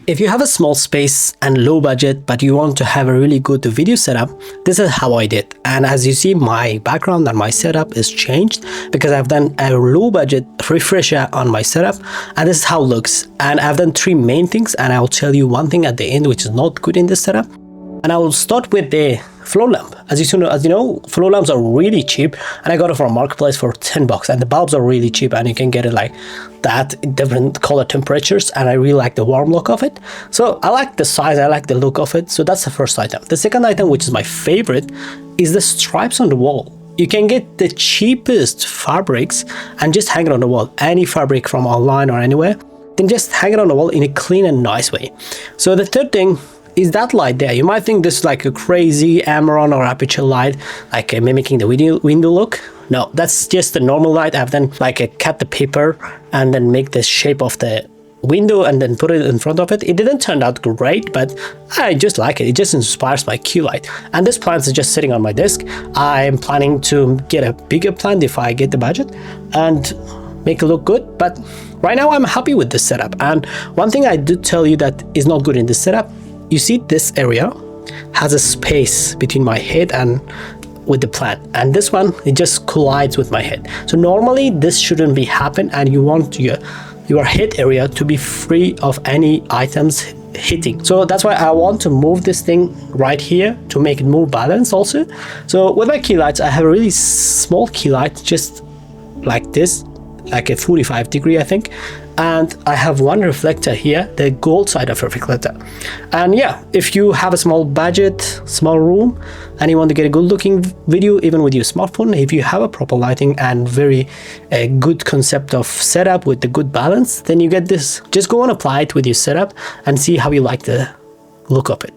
If you have a small space and low budget, but you want to have a really good video setup, this is how I did. And as you see, my background and my setup is changed because I've done a low budget refresher on my setup, and this is how it looks. And I've done three main things, and I'll tell you one thing at the end which is not good in this setup. And I will start with the floor lamp. As you know, floor lamps are really cheap, and I got it from Marketplace for 10 bucks, and the bulbs are really cheap, and you can get it like that in different color temperatures, and I really like the warm look of it. So I like the size, I like the look of it. So that's the first item. The second item, which is my favorite, is the stripes on the wall. You can get the cheapest fabrics and just hang it on the wall. Any fabric from online or anywhere, then just hang it on the wall in a clean and nice way. So the third thing is that light there. You might think this is like a crazy Amaron or aperture light, like mimicking the window look. No, that's just a normal light. I've then cut the paper and then make the shape of the window and then put it in front of it. It didn't turn out great, but I just like it. It just inspires my key light. And this plant is just sitting on my desk. I'm planning to get a bigger plant if I get the budget and make it look good. But right now I'm happy with this setup. And one thing I did tell you that is not good in this setup, you see this area has a space between my head and with the plant, and this one, it just collides with my head. So normally this shouldn't be happen, and you want your head area to be free of any items hitting. So that's why I want to move this thing right here to make it more balanced also. So with my key lights, I have a really small key light, just like this, like a 45 degree I think, and I have one reflector here, the gold side of a reflector. And yeah, if you have a small budget, small room, and you want to get a good looking video even with your smartphone, if you have a proper lighting and very good concept of setup with the good balance, then you get this. Just go and apply it with your setup and see how you like the look of it.